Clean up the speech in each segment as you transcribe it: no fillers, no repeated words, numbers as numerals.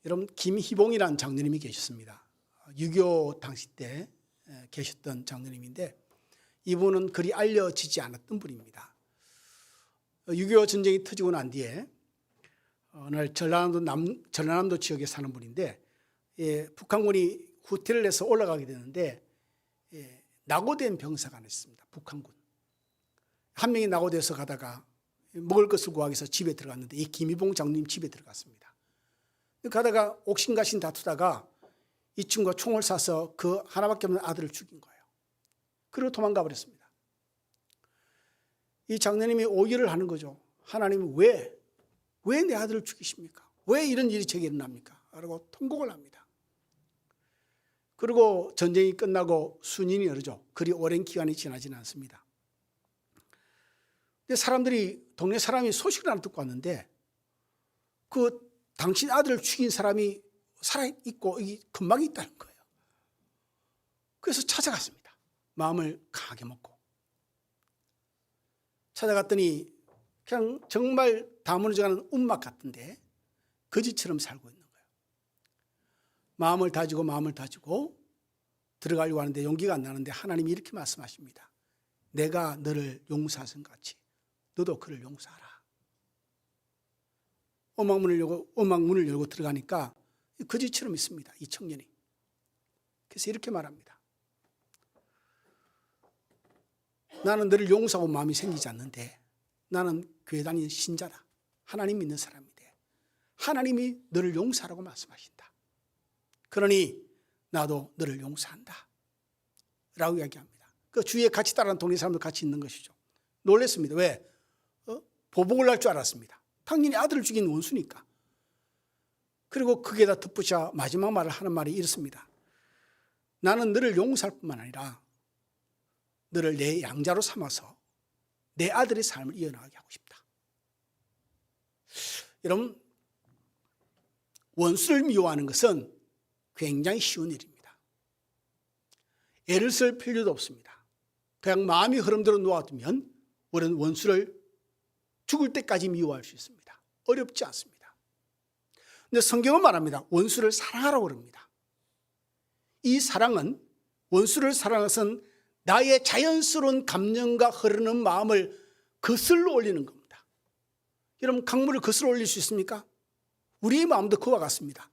여러분, 김희봉이라는 장로님이 계셨습니다. 6.25 당시 때 계셨던 장로님인데 이분은 그리 알려지지 않았던 분입니다. 6.25 전쟁이 터지고 난 뒤에 어느 날 전라남도 지역에 사는 분인데 북한군이 후퇴를 해서 올라가게 되는데 낙오된 병사가 하나 있습니다. 북한군. 한 명이 낙오돼서 가다가 먹을 것을 구하기 위해서 집에 들어갔는데 이 김희봉 장로님 집에 들어갔습니다. 가다가 옥신각신 다투다가 이 친구가 총을 쏴서 그 하나밖에 없는 아들을 죽인 거예요. 그리고 도망가 버렸습니다. 이 장로님이 오해를 하는 거죠. 하나님이 왜 내 아들을 죽이십니까? 왜 이런 일이 제게 일어납니까? 라고 통곡을 합니다. 그리고 전쟁이 끝나고 수년이 흐르죠. 그리 오랜 기간이 지나지는 않습니다. 근데 사람들이, 동네 사람이 소식을 하나 듣고 왔는데 그 당신 아들을 죽인 사람이 살아있고 이 근방에 있다는 거예요. 그래서 찾아갔습니다. 마음을 강하게 먹고 찾아갔더니 그냥 정말 다 무너져가는 움막 같은데 거지처럼 살고 있는 거예요. 마음을 다지고 들어가려고 하는데 용기가 안 나는데 하나님이 이렇게 말씀하십니다. 내가 너를 용서하신 같이 너도 그를 용서하라. 음악문을 열고 들어가니까 거지처럼 있습니다. 이 청년이. 그래서 이렇게 말합니다. 나는 너를 용서하고 마음이 생기지 않는데 나는 교회 다니는 신자다. 하나님 믿는 사람인데 하나님이 너를 용서하라고 말씀하신다. 그러니 나도 너를 용서한다. 라고 이야기합니다. 그 주위에 같이 따라하는 동네 사람들 같이 있는 것이죠. 놀랐습니다. 왜? 보복을 할 줄 알았습니다. 당연히 아들을 죽인 원수니까. 그리고 거기에다 덧붙여 마지막 말을 하는 말이 이렇습니다. 나는 너를 용서할 뿐만 아니라 너를 내 양자로 삼아서 내 아들의 삶을 이어나가게 하고 싶다. 여러분, 원수를 미워하는 것은 굉장히 쉬운 일입니다. 애를 쓸 필요도 없습니다. 그냥 마음이 흐름대로 놓아두면 우리는 원수를 죽을 때까지 미워할 수 있습니다. 어렵지 않습니다. 그런데 성경은 말합니다. 원수를 사랑하라고 그럽니다. 이 사랑은, 원수를 사랑하는 것은 나의 자연스러운 감정과 흐르는 마음을 거슬러 올리는 겁니다. 여러분, 강물을 거슬러 올릴 수 있습니까? 우리의 마음도 그와 같습니다.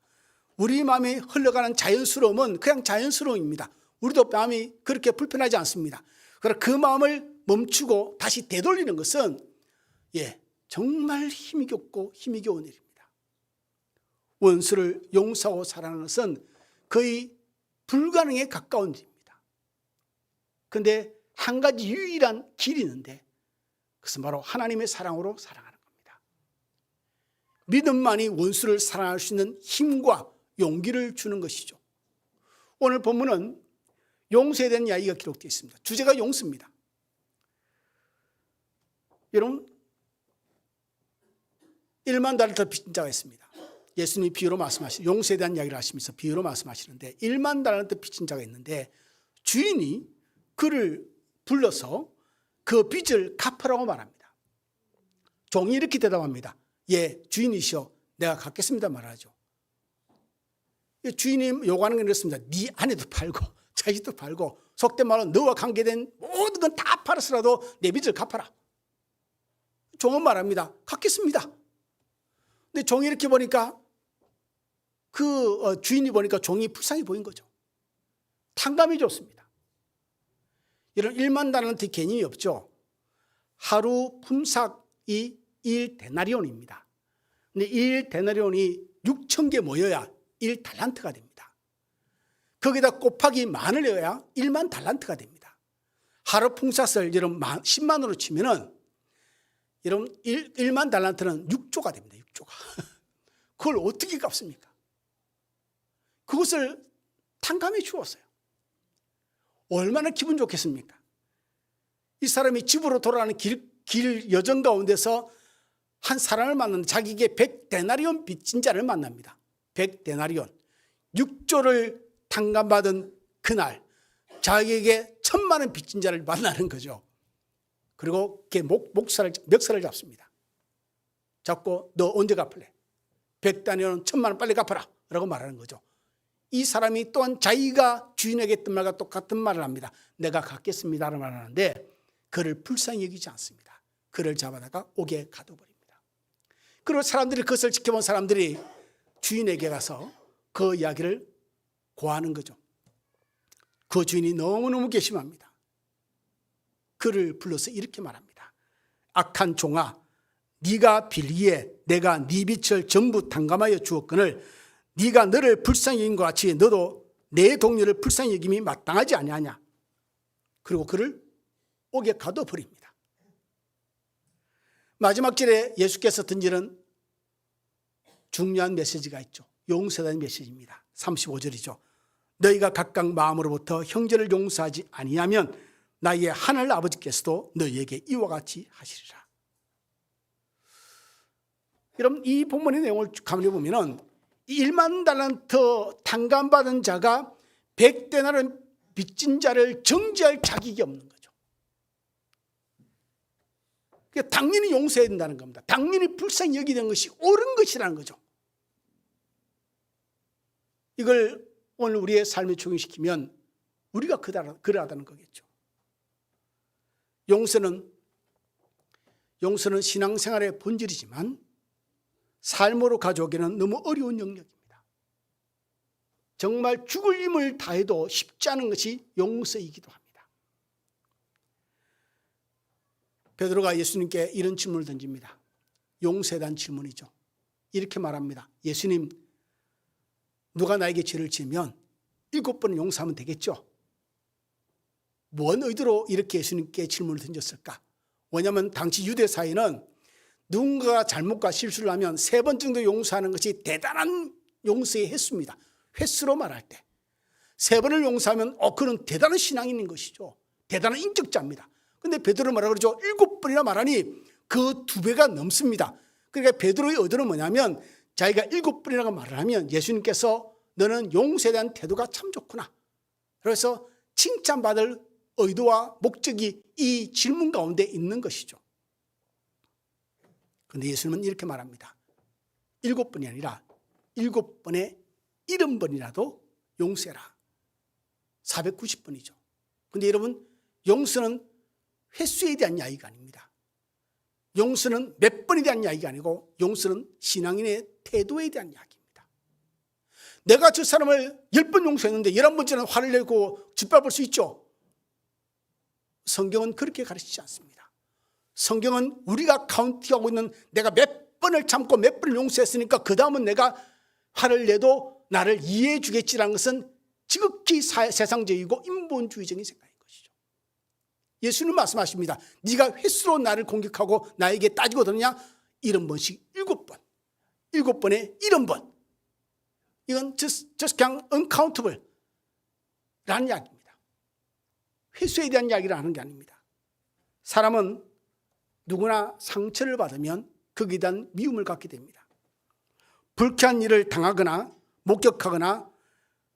우리 마음이 흘러가는 자연스러움은 그냥 자연스러움입니다. 우리도 마음이 그렇게 불편하지 않습니다. 그러나 그 마음을 멈추고 다시 되돌리는 것은 정말 힘이 겨운 일입니다. 원수를 용서하고 사랑하는 것은 거의 불가능에 가까운 일입니다. 그런데 한 가지 유일한 길이 있는데 그것은 바로 하나님의 사랑으로 사랑하는 겁니다. 믿음만이 원수를 사랑할 수 있는 힘과 용기를 주는 것이죠. 오늘 본문은 용서에 대한 이야기가 기록되어 있습니다. 주제가 용서입니다. 여러분, 1만 달란트 빚진 자가 있습니다. 예수님이 비유로 말씀하시는, 용서에 대한 이야기를 하시면서 비유로 말씀하시는데 1만 달란트 빚진 자가 있는데 주인이 그를 불러서 그 빚을 갚으라고 말합니다. 종이 이렇게 대답합니다. 예, 주인이시여, 내가 갚겠습니다 말하죠. 주인이 요구하는 건 이렇습니다. 네 아내도 팔고 자식도 팔고 속된 말로 너와 관계된 모든 건 다 팔아서라도 내 빚을 갚아라. 종은 말합니다. 갚겠습니다. 근데 종이 이렇게 보니까 주인이 보니까 종이 불쌍해 보인 거죠. 탕감이 좋습니다. 이런 1만 달란트 개념이 없죠. 하루 품삯이 1데나리온입니다. 근데 1데나리온이 6,000개 모여야 1달란트가 됩니다. 거기다 곱하기 만을 해야 1만 달란트가 됩니다. 하루 품삯을 여러분 10만으로 치면은 여러분 1만 달란트는 6조가 됩니다. 6조가. 그걸 어떻게 갚습니까? 그것을 탕감해 주었어요. 얼마나 기분 좋겠습니까? 이 사람이 집으로 돌아가는 길 여정 가운데서 한 사람을 만났는데 자기에게 100데나리온 빚진 자를 만납니다. 100데나리온. 6조를 탕감받은 그날 자기에게 1,000만 빚진 자를 만나는 거죠. 그리고 걔 멱살을 잡습니다. 잡고 너 언제 갚을래? 100데나리온 1,000만 빨리 갚아라. 라고 말하는 거죠. 이 사람이 또한 자기가 주인에게 했던 말과 똑같은 말을 합니다. 내가 갖겠습니다 라고 말하는데 그를 불쌍히 여기지 않습니다. 그를 잡아다가 옥에 가둬버립니다. 그리고 사람들이 그것을 지켜본 사람들이 주인에게 가서 그 이야기를 고하는 거죠. 그 주인이 너무너무 괘씸합니다. 그를 불러서 이렇게 말합니다. 악한 종아, 네가 빌기에 내가 네 빚을 전부 탕감하여 주었거늘 네가 너를 불쌍히 여긴 것 같이 너도 내 동료를 불쌍히 여김이 마땅하지 아니하냐. 그리고 그를 옥에 가둬버립니다. 마지막 절에 예수께서 던지는 중요한 메시지가 있죠. 용서라는 메시지입니다. 35절이죠. 너희가 각각 마음으로부터 형제를 용서하지 아니하면 나의 하늘 아버지께서도 너희에게 이와 같이 하시리라. 여러분 이 본문의 내용을 가만히 보면 1만 달란트 탕감받은 자가 100데나리 빚진 자를 정죄할 자격이 없는 거죠. 그러니까 당연히 용서해야 된다는 겁니다. 당연히 불쌍히 여기는 것이 옳은 것이라는 거죠. 이걸 오늘 우리의 삶에 적용시키면 우리가 그러하다는 거겠죠. 용서는 신앙생활의 본질이지만 삶으로 가져오기는 너무 어려운 영역입니다. 정말 죽을 힘을 다해도 쉽지 않은 것이 용서이기도 합니다. 베드로가 예수님께 이런 질문을 던집니다. 용서에 대한 질문이죠. 이렇게 말합니다. 예수님, 누가 나에게 죄를 지으면 7번은 용서하면 되겠죠? 뭔 의도로 이렇게 예수님께 질문을 던졌을까? 왜냐하면 당시 유대 사회는 누군가가 잘못과 실수를 하면 3번 정도 용서하는 것이 대단한 용서의 횟수입니다. 횟수로 말할 때 3번을 용서하면 그는 대단한 신앙인인 것이죠. 대단한 인격자입니다. 그런데 베드로는 뭐라 그러죠? 7번이나 말하니 그 2배가 넘습니다. 그러니까 베드로의 의도는 뭐냐면 자기가 7번이라고 말을 하면 예수님께서 너는 용서에 대한 태도가 참 좋구나. 그래서 칭찬받을 의도와 목적이 이 질문 가운데 있는 것이죠. 그런데 예수님은 이렇게 말합니다. 7번이 아니라 7번에 70번이라도 용서해라. 490번이죠. 그런데 여러분 용서는 횟수에 대한 이야기가 아닙니다. 용서는 몇 번에 대한 이야기가 아니고 용서는 신앙인의 태도에 대한 이야기입니다. 내가 저 사람을 10번 용서했는데 11번째는 화를 내고 짓밟을 수 있죠. 성경은 그렇게 가르치지 않습니다. 성경은 우리가 카운팅하고 있는 내가 몇 번을 참고 몇 번을 용서했으니까 그 다음은 내가 화를 내도 나를 이해해 주겠지라는 것은 지극히 세상적이고 인본주의적인 생각인 것이죠. 예수는 말씀하십니다. 네가 횟수로 나를 공격하고 나에게 따지고 드느냐? 70번씩 7번. 7번에 70번. 이건 just 그냥 uncountable 라는 이야기입니다. 횟수에 대한 이야기를 하는 게 아닙니다. 사람은 누구나 상처를 받으면 거기에 대한 미움을 갖게 됩니다. 불쾌한 일을 당하거나 목격하거나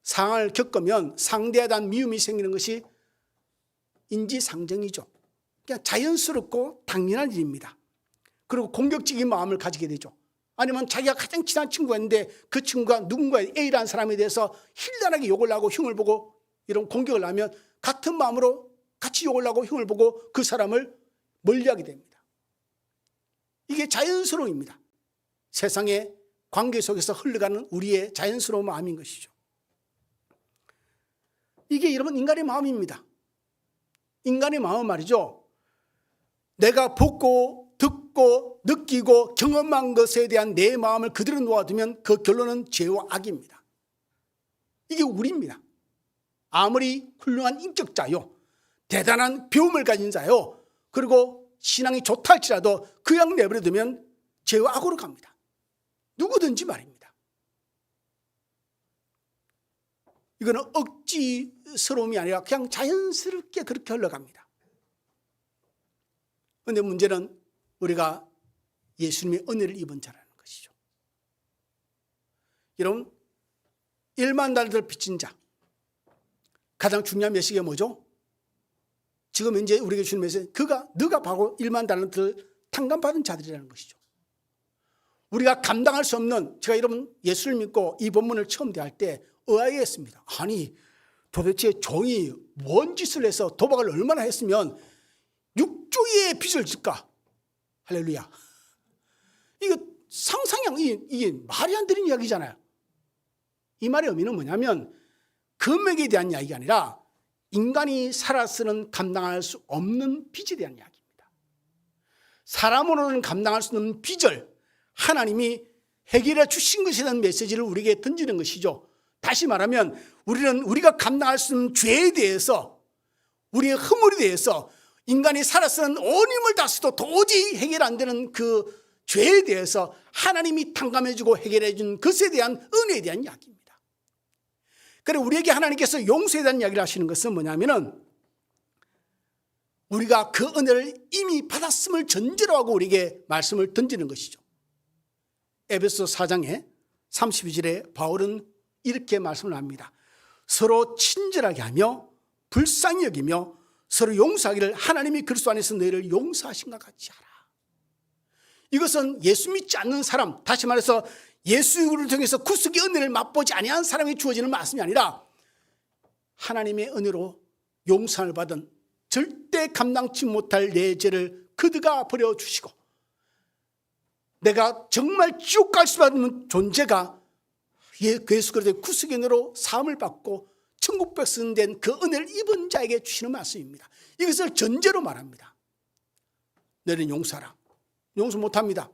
상황을 겪으면 상대에 대한 미움이 생기는 것이 인지상정이죠. 그냥 자연스럽고 당연한 일입니다. 그리고 공격적인 마음을 가지게 되죠. 아니면 자기가 가장 친한 친구가 있는데 그 친구가 누군가의 A라는 사람에 대해서 힐난하게 욕을 하고 흉을 보고 이런 공격을 하면 같은 마음으로 같이 욕을 하고 흉을 보고 그 사람을 멀리하게 됩니다. 이게 자연스러움입니다. 세상의 관계 속에서 흘러가는 우리의 자연스러운 마음인 것이죠. 이게 여러분 인간의 마음입니다. 인간의 마음은 말이죠. 내가 보고 듣고 느끼고 경험한 것에 대한 내 마음을 그대로 놓아두면 그 결론은 죄와 악입니다. 이게 우리입니다. 아무리 훌륭한 인격자요, 대단한 배움을 가진 자요, 그리고 신앙이 좋다 할지라도 그냥 내버려두면 죄와 악으로 갑니다. 누구든지 말입니다. 이거는 억지스러움이 아니라 그냥 자연스럽게 그렇게 흘러갑니다. 그런데 문제는 우리가 예수님의 은혜를 입은 자라는 것이죠. 여러분 1만 달러를 빚진 자, 가장 중요한 메시지가 뭐죠? 지금 이제 우리가 주는 메시지, 너가 바로 1만 달러를 탕감받은 자들이라는 것이죠. 우리가 감당할 수 없는, 제가 여러분 예수를 믿고 이 본문을 처음 대할 때 의아해했습니다. 아니 도대체 종이 뭔 짓을 해서 도박을 얼마나 했으면 6조의 빚을 질까? 할렐루야. 이거 상상이, 이게 말이 안 되는 이야기잖아요. 이 말의 의미는 뭐냐면 금액에 대한 이야기가 아니라 인간이 살아서는 감당할 수 없는 빚에 대한 이야기입니다. 사람으로는 감당할 수 없는 빚을 하나님이 해결해 주신 것에 대한 메시지를 우리에게 던지는 것이죠. 다시 말하면 우리는 우리가 감당할 수 없는 죄에 대해서, 우리의 허물에 대해서 인간이 살아서는 온 힘을 다해도 도저히 해결 안 되는 그 죄에 대해서 하나님이 탕감해 주고 해결해 준 것에 대한 은혜에 대한 이야기입니다. 그래서 우리에게 하나님께서 용서에 대한 이야기를 하시는 것은 뭐냐면은 우리가 그 은혜를 이미 받았음을 전제로 하고 우리에게 말씀을 던지는 것이죠. 에베소 4장에 32절에 바울은 이렇게 말씀을 합니다. 서로 친절하게 하며 불쌍히 여기며 서로 용서하기를 하나님이 그리스도 안에서 너희를 용서하신 것 같이 하라. 이것은 예수 믿지 않는 사람, 다시 말해서 예수를 통해서 구속의 은혜를 맛보지 아니한 사람에게 주어지는 말씀이 아니라 하나님의 은혜로 용서를 받은 절대 감당치 못할 내 죄를 그드가 버려주시고 내가 정말 지옥 갈 수밖에 없는 존재가 예수 그리스도의 구속의 은혜로 사함을 받고 천국 백성 된 그 은혜를 입은 자에게 주시는 말씀입니다. 이것을 전제로 말합니다. 너는 용서하라. 용서 못합니다.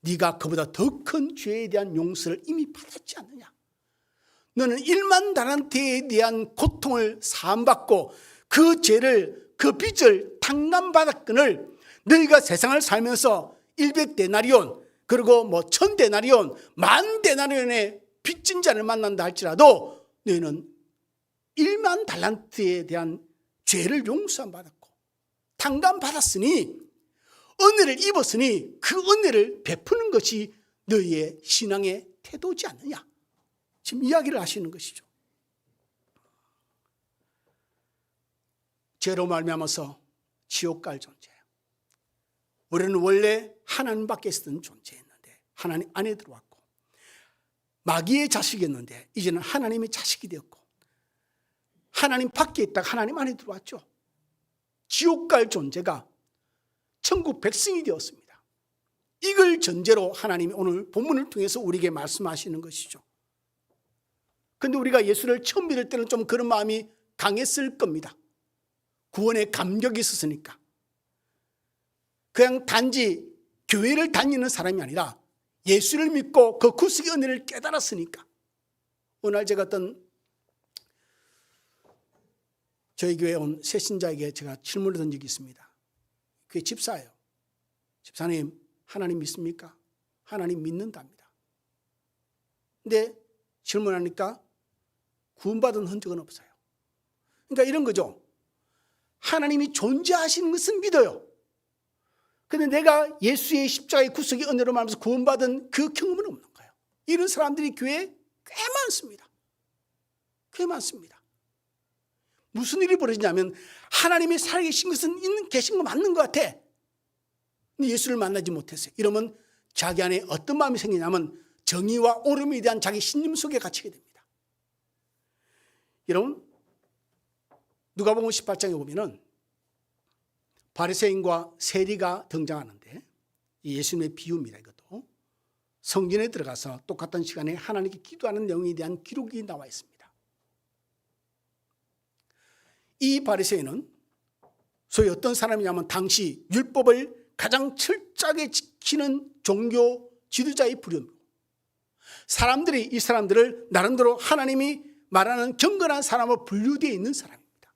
네가 그보다 더 큰 죄에 대한 용서를 이미 받았지 않느냐. 너는 1만 달란트에 대한 고통을 사함받고 그 죄를, 그 빚을 탕감받았거늘 너희가 세상을 살면서 100데나리온 그리고 1000데나리온, 10,000데나리온의 빚진 자를 만난다 할지라도 너희는 1만 달란트에 대한 죄를 용서받았고 탕감받았으니 은혜를 입었으니 그 은혜를 베푸는 것이 너희의 신앙의 태도지 않느냐. 지금 이야기를 하시는 것이죠. 죄로 말미암아서 지옥 갈 존재예요. 우리는 원래 하나님 밖에 있었던 존재였는데 하나님 안에 들어왔고 마귀의 자식이었는데 이제는 하나님의 자식이 되었고 하나님 밖에 있다가 하나님 안에 들어왔죠. 지옥 갈 존재가 천국 백성이 되었습니다. 이걸 전제로 하나님이 오늘 본문을 통해서 우리에게 말씀하시는 것이죠. 그런데 우리가 예수를 처음 믿을 때는 좀 그런 마음이 강했을 겁니다. 구원의 감격이 있었으니까. 그냥 단지 교회를 다니는 사람이 아니라 예수를 믿고 그 구속의 은혜를 깨달았으니까. 어느 날 제가 어떤 저희 교회에 온 새신자에게 제가 질문을 던 적이 있습니다. 그게 집사예요. 집사님, 하나님 믿습니까? 하나님 믿는답니다. 근데 질문하니까 구원받은 흔적은 없어요. 그러니까 이런 거죠. 하나님이 존재하시는 것은 믿어요. 그런데 내가 예수의 십자가의 구속의 은혜로 말하면서 구원받은 그 경험은 없는 거예요. 이런 사람들이 교회에 꽤 많습니다. 꽤 많습니다. 무슨 일이 벌어지냐면 하나님이 살아계신 것은 계신 거 맞는 것 같아. 근데 예수를 만나지 못했어요. 이러면 자기 안에 어떤 마음이 생기냐면 정의와 옳음에 대한 자기 신념 속에 갇히게 됩니다. 여러분, 누가복음 18장에 보면은 바리새인과 세리가 등장하는데 예수님의 비유입니다. 이것도 성전에 들어가서 똑같은 시간에 하나님께 기도하는 내용에 대한 기록이 나와 있습니다. 이 바리새인은 소위 어떤 사람이냐면 당시 율법을 가장 철저하게 지키는 종교 지도자의 부류입니다. 사람들이 이 사람들을 나름대로 하나님이 말하는 경건한 사람으로 분류되어 있는 사람입니다.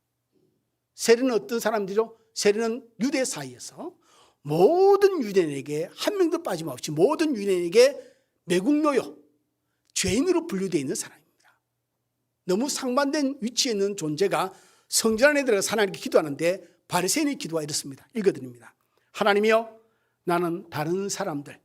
세리는 어떤 사람들이죠? 세리는 유대 사이에서 모든 유대인에게 한 명도 빠짐없이 모든 유대인에게 매국노요, 죄인으로 분류되어 있는 사람입니다. 너무 상반된 위치에 있는 존재가 성전 안에 들어가서 하나님께 기도하는데 바리새인의 기도가 이렇습니다. 읽어드립니다. 하나님이여, 나는 다른 사람들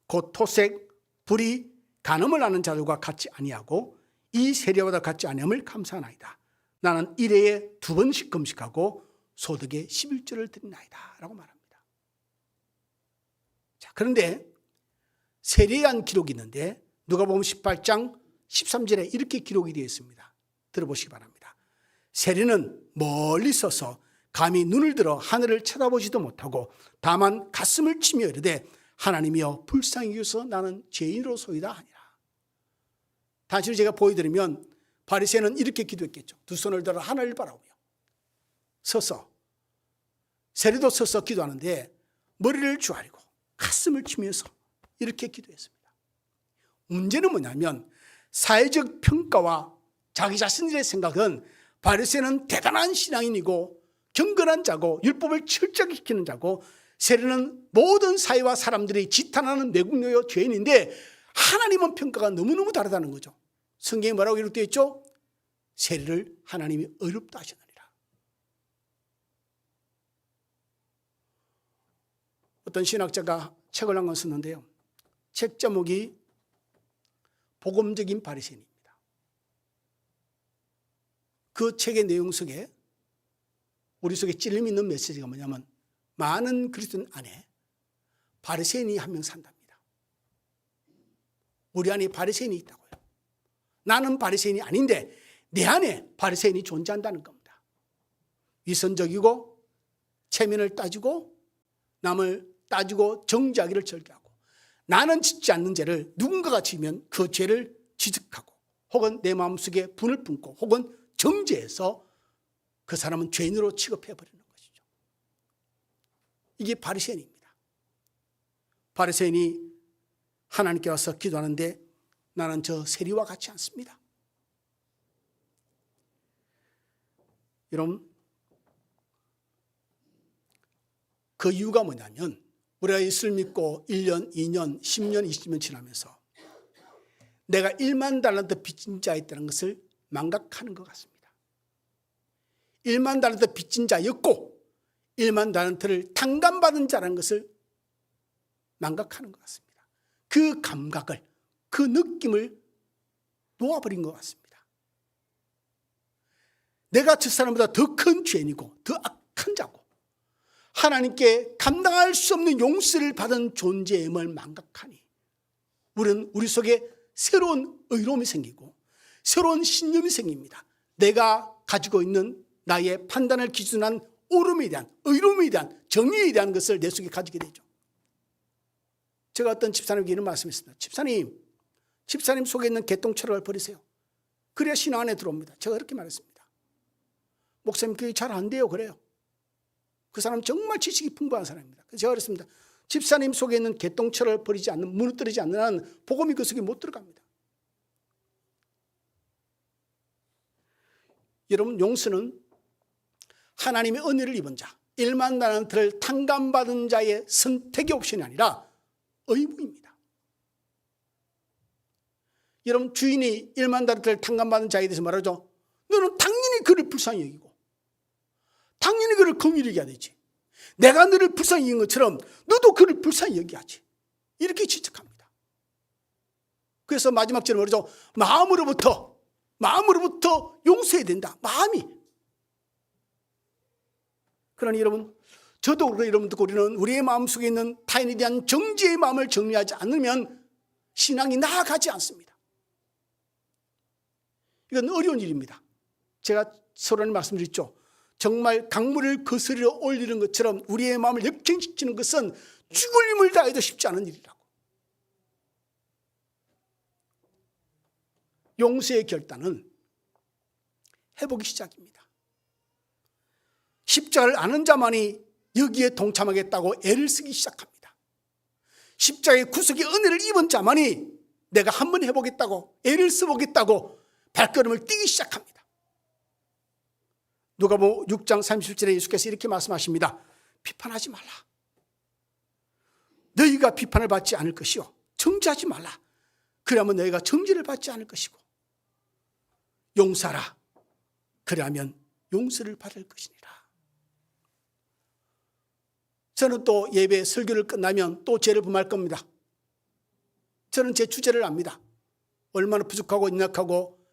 곧 토색, 불의, 간음을 하는 자들과 같이 아니하고 이 세리보다 같지 아니함을 감사하나이다. 나는 일회에 2번씩 금식하고 소득의 11조를 드리나이다 라고 말합니다. 자, 그런데 세리에 대한 기록이 있는데 누가복음 18장 13절에 이렇게 기록이 되어 있습니다. 들어보시기 바랍니다. 세리는 멀리 서서 감히 눈을 들어 하늘을 쳐다보지도 못하고 다만 가슴을 치며 이르되 하나님이여 불쌍히 여기소서 나는 죄인으로소이다 하니라. 단순히 제가 보여드리면 바리새인은 이렇게 기도했겠죠. 두 손을 들어 하늘을 바라보며 서서, 세리도 서서 기도하는데 머리를 조아리고 가슴을 치면서 이렇게 기도했습니다. 문제는 뭐냐면 사회적 평가와 자기 자신들의 생각은 바리새인은 대단한 신앙인이고 경건한 자고 율법을 철저히 지키는 자고, 세리는 모든 사회와 사람들이 지탄하는 매국노요 죄인인데 하나님은 평가가 너무너무 다르다는 거죠. 성경에 뭐라고 기록되어 있죠? 세리를 하나님이 어렵다 하셨느니라. 어떤 신학자가 책을 한 권 썼는데요. 책 제목이 복음적인 바리새인입니다. 그 책의 내용 속에 우리 속에 찔림 있는 메시지가 뭐냐면 많은 그리스도인 안에 바리새인이 한 명 산답니다. 우리 안에 바리새인이 있다고요. 나는 바리새인이 아닌데 내 안에 바리새인이 존재한다는 겁니다. 위선적이고 체면을 따지고 남을 따지고 정죄하기를 절개하고, 나는 짓지 않는 죄를 누군가가 지면 그 죄를 지적하고 혹은 내 마음속에 분을 품고 혹은 정죄해서 그 사람은 죄인으로 취급해버리는 것이죠. 이게 바리새인입니다. 바리새인이 하나님께 와서 기도하는데 나는 저 세리와 같지 않습니다. 여러분, 그 이유가 뭐냐면 우리가 예수를 믿고 1년, 2년, 10년, 20년 지나면서 내가 1만 달란트 빚진 자였다는 것을 망각하는 것 같습니다. 1만 달란트 빚진 자였고 1만 달란트를 탕감받은 자라는 것을 망각하는 것 같습니다. 그 감각을, 그 느낌을 놓아버린 것 같습니다. 내가 저 사람보다 더 큰 죄인이고 더 악한 자고 하나님께 감당할 수 없는 용서를 받은 존재임을 망각하니 우리는 우리 속에 새로운 의로움이 생기고 새로운 신념이 생깁니다. 내가 가지고 있는 나의 판단을 기준한 옳음에 대한, 의로움에 대한, 정의에 대한 것을 내 속에 가지게 되죠. 제가 어떤 집사님에게 이런 말씀했습니다. 집사님 속에 있는 개똥철학을 버리세요. 그래야 신앙 안에 들어옵니다. 제가 그렇게 말했습니다. 목사님 그게 잘 안 돼요. 그래요. 그 사람 정말 지식이 풍부한 사람입니다. 그래서 제가 그랬습니다. 집사님 속에 있는 개똥철을 버리지 않는, 무너뜨리지 않는 한 복음이 그 속에 못 들어갑니다. 여러분, 용서는 하나님의 은혜를 입은 자, 1만 달란트를 탕감받은 자의 선택의 옵션이 아니라 의무입니다. 여러분, 주인이 1만 달란트를 탕감받은 자에 대해서 말하죠. 너는 당연히 그를 불쌍히 여기고 당연히 그를 긍휼히 여겨야 되지. 내가 너를 불쌍히 여긴 것처럼 너도 그를 불쌍히 여겨야지. 이렇게 지적합니다. 그래서 마지막 절에 말하죠. 마음으로부터 용서해야 된다. 마음이. 그러니 여러분, 저도 그렇고 여러분도 우리는 우리의 마음속에 있는 타인에 대한 정죄의 마음을 정리하지 않으면 신앙이 나아가지 않습니다. 이건 어려운 일입니다. 제가 서론에 말씀드렸죠. 정말 강물을 거스르러 올리는 것처럼 우리의 마음을 역행시키는 것은 죽을 힘을 다해도 쉽지 않은 일이라고. 용서의 결단은 회복의 시작입니다. 십자가를 아는 자만이 여기에 동참하겠다고 애를 쓰기 시작합니다. 십자가의 구속의 은혜를 입은 자만이 내가 한번 해보겠다고 애를 써보겠다고 발걸음을 뛰기 시작합니다. 누가복음 6장 37절에 예수께서 이렇게 말씀하십니다. 비판하지 말라. 너희가 비판을 받지 않을 것이요 정죄하지 말라. 그러면 너희가 정죄를 받지 않을 것이고 용서하라. 그러면 용서를 받을 것이니라. 저는 또 예배 설교를 끝나면 또 죄를 범할 겁니다. 저는 제 주제를 압니다. 얼마나 부족하고 연약하고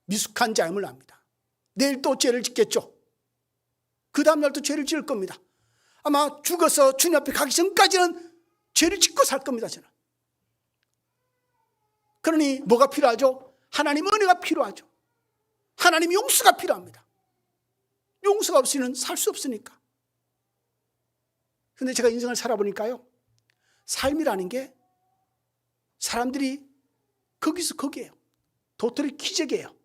미숙한 자임을 압니다. 내일 또 죄를 짓겠죠. 그 다음날 또 죄를 지을 겁니다. 아마 죽어서 주님 앞에 가기 전까지는 죄를 짓고 살 겁니다. 저는 그러니 뭐가 필요하죠? 하나님 은혜가 필요하죠. 하나님 용서가 필요합니다. 용서가 없이는 살 수 없으니까. 그런데 제가 인생을 살아보니까요, 삶이라는 게 사람들이 거기서 거기에요. 도토리 기적이에요.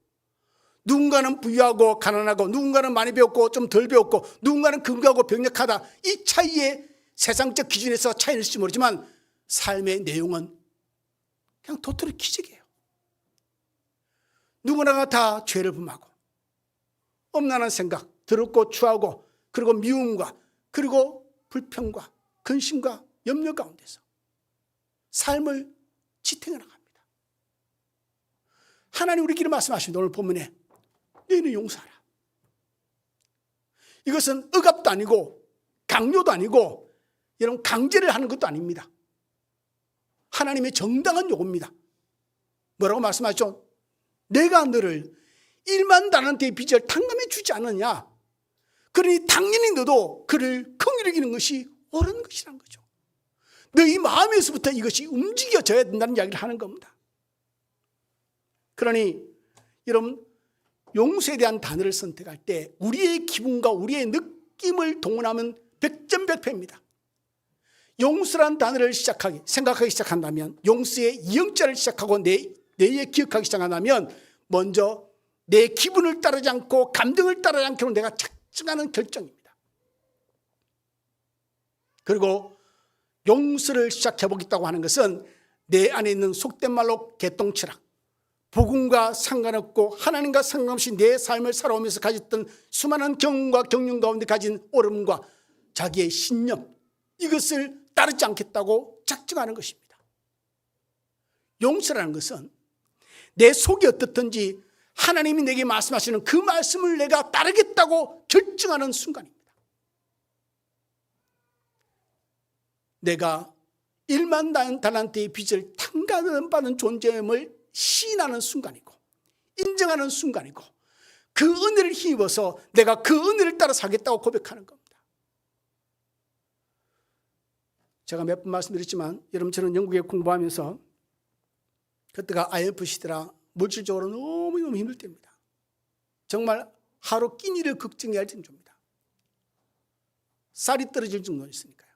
누군가는 부유하고 가난하고, 누군가는 많이 배웠고 좀 덜 배웠고, 누군가는 건강하고 병력하다. 이 차이의 세상적 기준에서 차이는 있을지 모르지만 삶의 내용은 그냥 도토리 기적이에요. 누구나가 다 죄를 범하고 엄란한 생각, 더럽고 추하고, 그리고 미움과, 그리고 불평과 근심과 염려 가운데서 삶을 지탱해 나갑니다. 하나님 우리끼리 말씀하십니다. 오늘 본문에 너희는 용서하라. 이것은 억압도 아니고 강요도 아니고 여러분 강제를 하는 것도 아닙니다. 하나님의 정당한 요구입니다. 뭐라고 말씀하죠? 내가 너를 1만 달란트의 빚을 탕감해 주지 않느냐. 그러니 당연히 너도 그를 긍휼히 여기는 것이 옳은 것이란 거죠. 너희 마음에서부터 이것이 움직여져야 된다는 이야기를 하는 겁니다. 그러니 여러분 용서에 대한 단어를 선택할 때 우리의 기분과 우리의 느낌을 동원하면 백전백패입니다. 용서란 단어를 생각하기 시작한다면, 용서의 이형자를 시작하고 내에 기억하기 시작한다면 먼저 내 기분을 따르지 않고 감정을 따르지 않기로 내가 작정하는 결정입니다. 그리고 용서를 시작해보겠다고 하는 것은 내 안에 있는 속된 말로 개똥치락, 복음과 상관없고 하나님과 상관없이 내 삶을 살아오면서 가졌던 수많은 경험과 경륜 가운데 가진 오름과 자기의 신념, 이것을 따르지 않겠다고 작정하는 것입니다. 용서라는 것은 내 속이 어떻든지 하나님이 내게 말씀하시는 그 말씀을 내가 따르겠다고 결정하는 순간입니다. 내가 1만 달란트의 빚을 탕감받은 존재임을 시인하는 순간이고 인정하는 순간이고 그 은혜를 힘입어서 내가 그 은혜를 따라 살겠다고 고백하는 겁니다. 제가 몇 번 말씀드렸지만 여러분 저는 영국에 공부하면서 그때가 IMF 시대라 물질적으로 너무너무 힘들 때입니다. 정말 하루 끼니를 걱정해야 할 정도입니다. 쌀이 떨어질 정도였으니까요.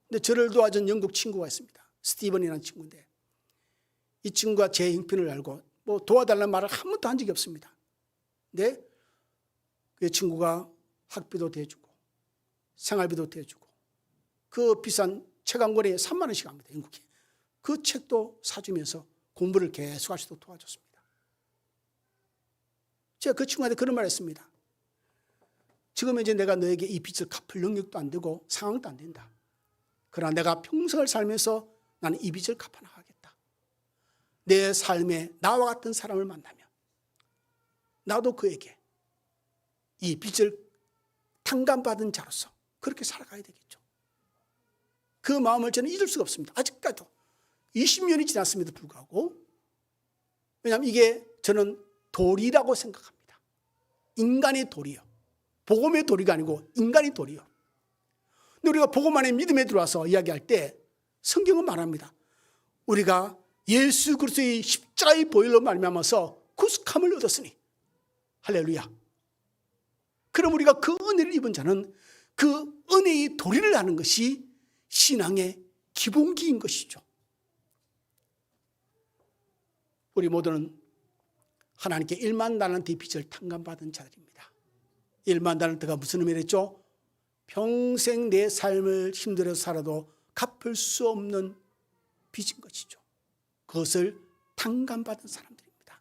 근데 저를 도와준 영국 친구가 있습니다. 스티븐이라는 친구인데 이 친구가 제 형편을 알고 뭐 도와달라는 말을 한 번도 한 적이 없습니다. 근데 그 친구가 학비도 대주고 생활비도 대주고 그 비싼 책 한 권에 3만 원씩 합니다. 영국에. 그 책도 사주면서 공부를 계속 할 수 있도록 도와줬습니다. 제가 그 친구한테 그런 말을 했습니다. 지금 이제 내가 너에게 이 빚을 갚을 능력도 안 되고 상황도 안 된다. 그러나 내가 평생을 살면서 나는 이 빚을 갚아나가겠다. 내 삶에 나와 같은 사람을 만나면 나도 그에게 이 빚을 탕감받은 자로서 그렇게 살아가야 되겠죠. 그 마음을 저는 잊을 수가 없습니다. 아직까지도 20년이 지났음에도 불구하고. 왜냐하면 이게 저는 도리라고 생각합니다. 인간의 도리요. 복음의 도리가 아니고 인간의 도리요. 근데 우리가 복음 안에 믿음에 들어와서 이야기할 때 성경은 말합니다. 우리가 예수 그리스도의 십자가의 보혈로 말미암아서 구속함을 얻었으니 할렐루야. 그럼 우리가 그 은혜를 입은 자는 그 은혜의 도리를 하는 것이 신앙의 기본기인 것이죠. 우리 모두는 하나님께 1만 달란트의 빚을 탕감받은 자들입니다. 1만 달란트가 무슨 의미랬죠? 평생 내 삶을 힘들어서 살아도 갚을 수 없는 빚인 것이죠. 그것을 탕감받은 사람들입니다.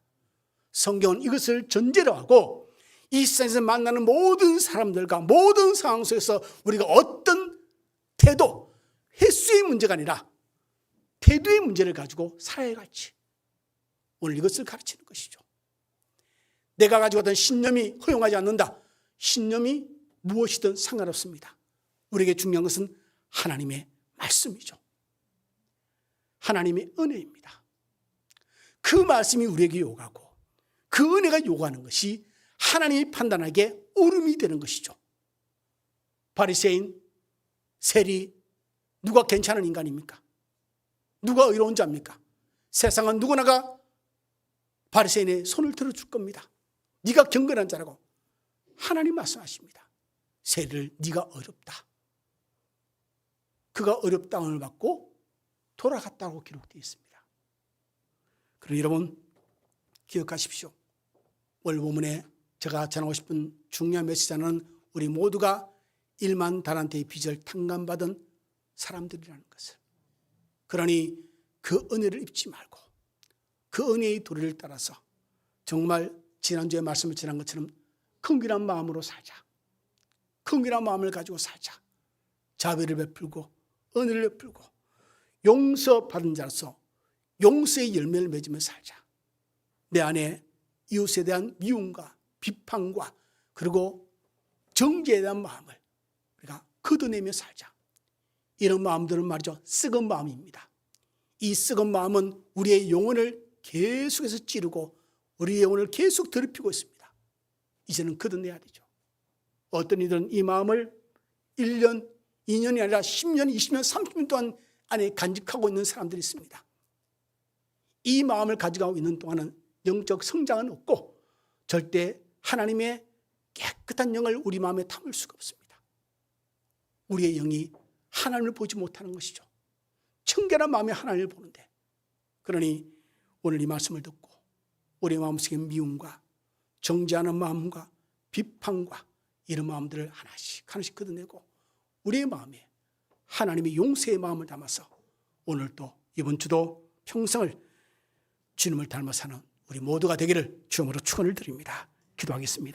성경은 이것을 전제로 하고 이 세상에서 만나는 모든 사람들과 모든 상황 속에서 우리가 어떤 태도, 횟수의 문제가 아니라 태도의 문제를 가지고 살아야 할지 오늘 이것을 가르치는 것이죠. 내가 가지고 있던 신념이 허용하지 않는다. 신념이 무엇이든 상관없습니다. 우리에게 중요한 것은 하나님의 말씀이죠. 하나님의 은혜입니다. 그 말씀이 우리에게 요구하고 그 은혜가 요구하는 것이 하나님이 판단하기에 옳음이 되는 것이죠. 바리새인, 세리, 누가 괜찮은 인간입니까? 누가 의로운 자입니까? 세상은 누구나가 바리새인의 손을 들어줄 겁니다. 네가 경건한 자라고 하나님 말씀하십니다. 세리를 네가 어렵다. 그가 어렵다함을 받고 돌아갔다고 기록되어 있습니다. 그럼 여러분 기억하십시오. 오늘 본문에 제가 전하고 싶은 중요한 메시지는 우리 모두가 1만 달란트의 빚을 탕감받은 사람들이라는 것을. 그러니 그 은혜를 입지 말고 그 은혜의 도리를 따라서 정말 지난주에 말씀을 전한 것처럼 긍휼한 마음으로 살자. 긍휼한 마음을 가지고 살자. 자비를 베풀고 은혜를 베풀고 용서받은 자로서 용서의 열매를 맺으며 살자. 내 안에 이웃에 대한 미움과 비판과 그리고 정죄에 대한 마음을 우리가 걷어내며 살자. 이런 마음들은 말이죠, 썩은 마음입니다. 이 썩은 마음은 우리의 영혼을 계속해서 찌르고 우리의 영혼을 계속 더럽히고 있습니다. 이제는 걷어내야 되죠. 어떤 이들은 이 마음을 1년, 2년이 아니라 10년, 20년, 30년 동안 안에 간직하고 있는 사람들이 있습니다. 이 마음을 가져가고 있는 동안은 영적 성장은 없고 절대 하나님의 깨끗한 영을 우리 마음에 담을 수가 없습니다. 우리의 영이 하나님을 보지 못하는 것이죠. 청결한 마음에 하나님을 보는데, 그러니 오늘 이 말씀을 듣고 우리 마음속에 미움과 정죄하는 마음과 비판과 이런 마음들을 하나씩 걷어내고 우리의 마음에 하나님의 용서의 마음을 담아서 오늘 또 이번 주도 평생을 주님을 닮아 사는 우리 모두가 되기를 주님으로 축원을 드립니다. 기도하겠습니다.